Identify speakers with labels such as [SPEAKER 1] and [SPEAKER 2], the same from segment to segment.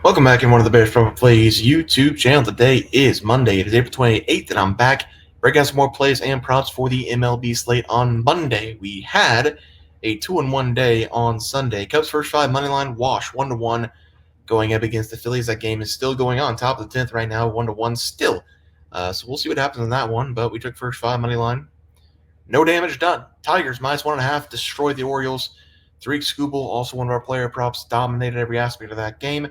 [SPEAKER 1] Welcome back in one of the Bears Pro Plays YouTube channel. Today is Monday. It is April 28th, and I'm back breaking out some more plays and props for the MLB slate on Monday. We had a 2-1 day on Sunday. Cubs first five money line wash 1-1 going up against the Phillies. That game is still going on. Top of the 10th right now, 1-1 still. So we'll see what happens in that one. But we took first five money line. No damage done. Tigers -1.5 destroyed the Orioles. Tariq Skubal, also one of our player props, dominated every aspect of that game.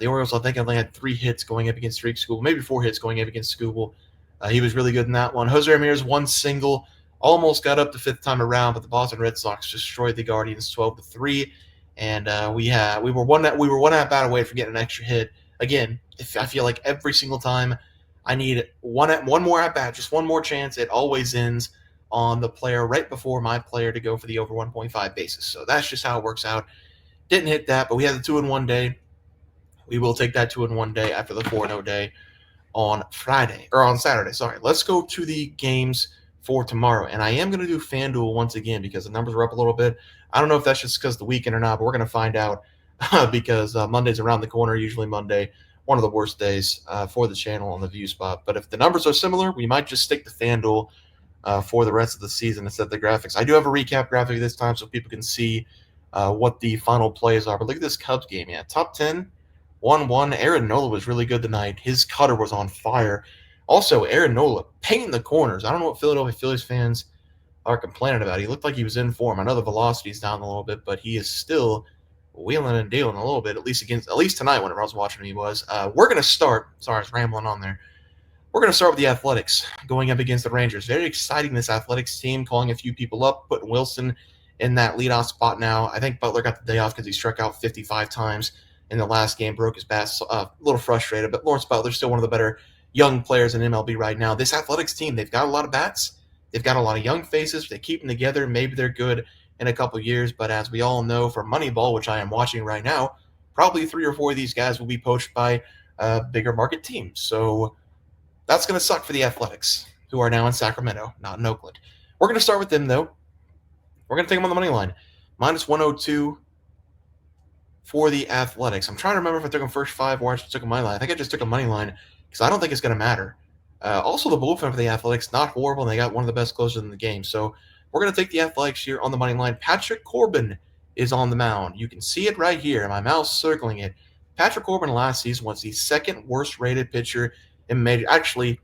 [SPEAKER 1] The Orioles, I think, only had 3 hits going up against Tariq Skubal, maybe 4 hits going up against Skubal. He was really good in that one. Jose Ramirez, one single, almost got up the fifth time around, but the Boston Red Sox destroyed the Guardians 12-3, and we were one at bat away from getting an extra hit. Again, I feel like every single time I need one more at bat, just one more chance, it always ends on the player right before my player to go for the over 1.5 bases. So that's just how it works out. Didn't hit that, but we had the 2-1 day. We will take that 2-1 day after the 4-0 day on Friday or on Saturday. Sorry. Let's go to the games for tomorrow. And I am going to do FanDuel once again because the numbers are up a little bit. I don't know if that's just because of the weekend or not, but we're going to find out because Monday's around the corner, usually Monday, one of the worst days for the channel on the view spot. But if the numbers are similar, we might just stick to FanDuel for the rest of the season instead of the graphics. I do have a recap graphic this time so people can see what the final plays are. But look at this Cubs game. Yeah, top 10, 1-1. Aaron Nola was really good tonight. His cutter was on fire. Also, Aaron Nola painting the corners. I don't know what Philadelphia Phillies fans are complaining about. He looked like he was in form. I know the velocity's down a little bit, but he is still wheeling and dealing a little bit, at least tonight whenever I was watching him, he was. We're going to start. Sorry, I was rambling on there. We're going to start with the Athletics going up against the Rangers. Very exciting, this Athletics team, calling a few people up, putting Wilson in that leadoff spot now. I think Butler got the day off because he struck out 55 times in the last game, broke his bat. A little frustrated, but Lawrence Butler's still one of the better young players in MLB right now. This Athletics team, they've got a lot of bats. They've got a lot of young faces. They keep them together. Maybe they're good in a couple years, but as we all know from Moneyball, which I am watching right now, probably 3 or 4 of these guys will be poached by bigger market teams. So that's going to suck for the Athletics, who are now in Sacramento, not in Oakland. We're going to start with them, though. We're going to take them on the money line. -102 for the Athletics. I'm trying to remember if I took them first five or I just took a money line. I think I just took a money line because I don't think it's going to matter. Also, the bullpen for the Athletics, not horrible, and they got one of the best closers in the game. So we're going to take the Athletics here on the money line. Patrick Corbin is on the mound. You can see it right here. My mouse circling it. Patrick Corbin last season was the second worst rated pitcher in major. Actually,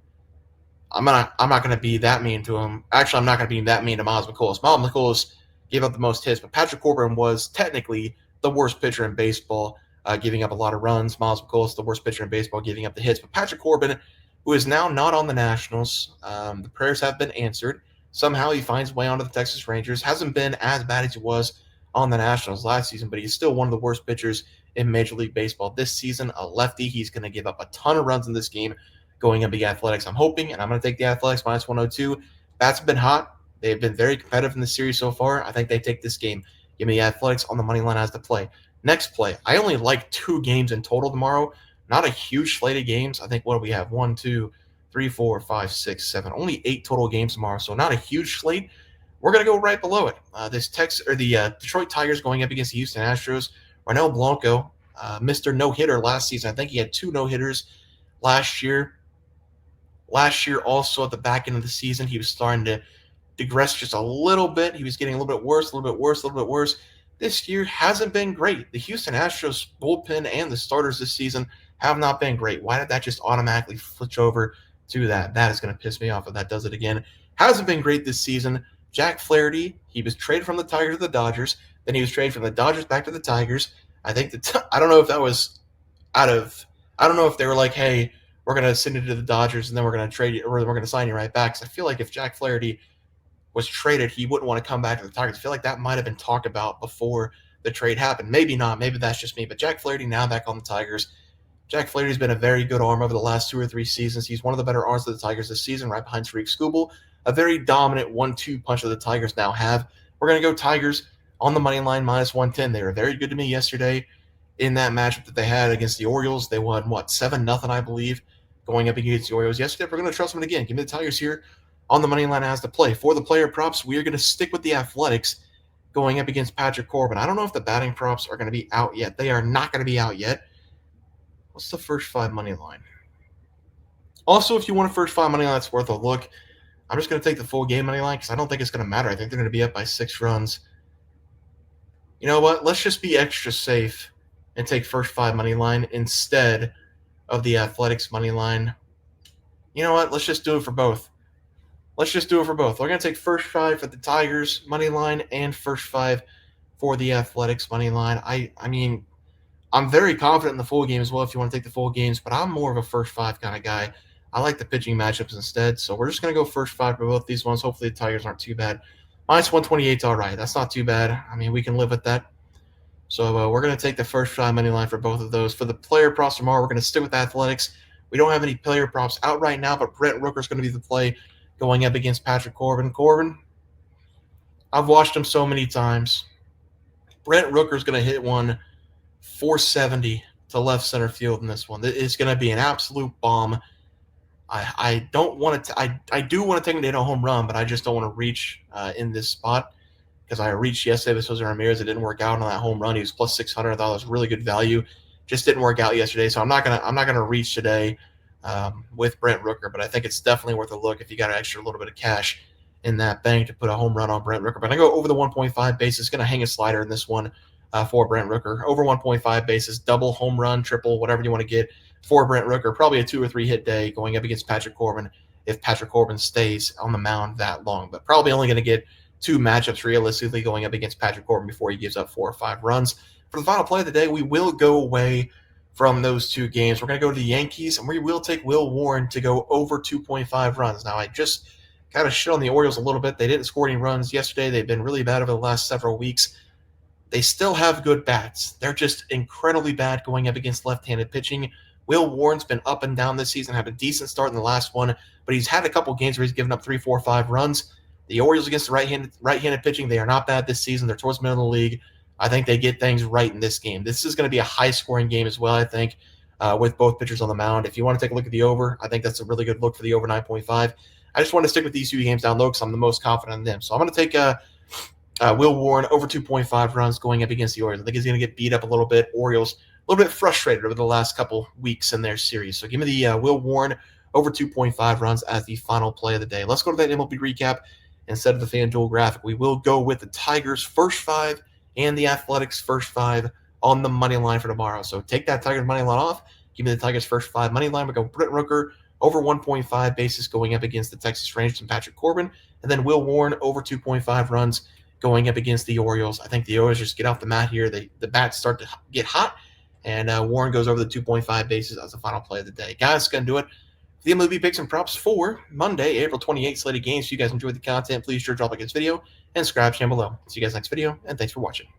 [SPEAKER 1] I'm not going to be that mean to him. Actually, I'm not going to be that mean to Miles McCollum. Miles McCollum gave up the most hits, but Patrick Corbin was technically the worst pitcher in baseball, giving up a lot of runs. Miles McCollum, the worst pitcher in baseball, giving up the hits. But Patrick Corbin, who is now not on the Nationals, the prayers have been answered. Somehow he finds his way onto the Texas Rangers. Hasn't been as bad as he was on the Nationals last season, but he's still one of the worst pitchers in Major League Baseball this season. A lefty. He's going to give up a ton of runs in this game going up the Athletics. I'm hoping, and I'm going to take the Athletics -102. Bats have been hot. They've been very competitive in the series so far. I think they take this game. Give me the Athletics on the money line as the play. Next play. I only like 2 games in total tomorrow. Not a huge slate of games. I think what do we have? 1, 2, 3, 4, 5, 6, 7. Only 8 total games tomorrow, so not a huge slate. We're going to go right below it. The Detroit Tigers going up against the Houston Astros. Ronel Blanco, Mr. No-hitter last season. I think he had 2 no-hitters last year. Last year, also at the back end of the season, he was starting to digress just a little bit. He was getting a little bit worse, a little bit worse, a little bit worse. This year hasn't been great. The Houston Astros bullpen and the starters this season have not been great. Why did that just automatically switch over to that? That is going to piss me off if that does it again. Hasn't been great this season. Jack Flaherty, he was traded from the Tigers to the Dodgers. Then he was traded from the Dodgers back to the Tigers. I think I don't know if that was I don't know if they were like, hey, we're going to send it to the Dodgers and then we're going to trade you, or we're going to sign you right back. Because I feel like if Jack Flaherty was traded, he wouldn't want to come back to the Tigers. I feel like that might have been talked about before the trade happened. Maybe not. Maybe that's just me. But Jack Flaherty now back on the Tigers. Jack Flaherty's been a very good arm over the last 2 or 3 seasons. He's one of the better arms of the Tigers this season, right behind Tariq Skubal. A very dominant 1-2 punch that the Tigers now have. We're going to go Tigers on the money line -110. They were very good to me yesterday in that matchup that they had against the Orioles. They won, 7-0, I believe, going up against the Orioles yesterday. We're going to trust them again. Give me the Tigers here on the money line as the play. For the player props, we are going to stick with the Athletics going up against Patrick Corbin. I don't know if the batting props are going to be out yet. They are not going to be out yet. What's the first 5 money line? Also, if you want a first 5 money line that's worth a look, I'm just going to take the full game money line because I don't think it's going to matter. I think they're going to be up by 6 runs. You know what? Let's just be extra safe and take first 5 money line instead of the Athletics money line. You know what? Let's just do it for both. We're going to take first 5 for the Tigers money line and first 5 for the Athletics money line. I mean, I'm very confident in the full game as well if you want to take the full games, but I'm more of a first 5 kind of guy. I like the pitching matchups instead, so we're just going to go first 5 for both these ones. Hopefully the Tigers aren't too bad. Minus 128 is all right. That's not too bad. I mean, we can live with that. So we're going to take the first 5 money line for both of those. For the player props tomorrow, we're going to stick with Athletics. We don't have any player props out right now, but Brent Rooker's going to be the play going up against Patrick Corbin. Corbin, I've watched him so many times. Brent Rooker's going to hit one 470 to left center field in this one. It's going to be an absolute bomb. I don't want to. I do want to take him to hit a home run, but I just don't want to reach in this spot because I reached yesterday with Jose Ramirez. It didn't work out on that home run. He was plus 600. I thought it was really good value. Just didn't work out yesterday, so I'm not gonna reach today with Brent Rooker. But I think it's definitely worth a look if you got an extra little bit of cash in that bank to put a home run on Brent Rooker. But I go over the 1.5 bases. Going to hang a slider in this one for Brent Rooker. Over 1.5 bases, double, home run, triple, whatever you want to get for Brent Rooker. Probably a 2 or 3 hit day going up against Patrick Corbin if Patrick Corbin stays on the mound that long. But probably only going to get 2 matchups realistically going up against Patrick Corbin before he gives up 4 or 5 runs. For the final play of the day, we will go away from those 2 games. We're going to go to the Yankees, and we will take Will Warren to go over 2.5 runs. Now, I just kind of shit on the Orioles a little bit. They didn't score any runs yesterday. They've been really bad over the last several weeks. They still have good bats. They're just incredibly bad going up against left-handed pitching. Will Warren's been up and down this season, had a decent start in the last one, but he's had a couple games where he's given up 3, 4, 5 runs. The Orioles against the right-handed pitching, they are not bad this season. They're towards the middle of the league. I think they get things right in this game. This is going to be a high-scoring game as well, I think, with both pitchers on the mound. If you want to take a look at the over, I think that's a really good look for the over 9.5. I just want to stick with these 2 games down low because I'm the most confident in them. So I'm going to take Will Warren over 2.5 runs going up against the Orioles. I think he's going to get beat up a little bit. Orioles a little bit frustrated over the last couple weeks in their series. So give me the Will Warren over 2.5 runs as the final play of the day. Let's go to that MLB recap instead of the FanDuel graphic. We will go with the Tigers' first 5 and the Athletics' first 5 on the money line for tomorrow. So take that Tigers money line off. Give me the Tigers' first 5 money line. We go Brent Rooker over 1.5 bases going up against the Texas Rangers and Patrick Corbin. And then Will Warren over 2.5 runs going up against the Orioles. I think the Orioles just get off the mat here. The bats start to get hot, and Warren goes over the 2.5 bases as the final play of the day. Guys, that's going to do it. The MLB picks and props for Monday, April 28th, slated games. If you guys enjoyed the content, please sure drop a like this video and subscribe channel below. See you guys next video, and thanks for watching.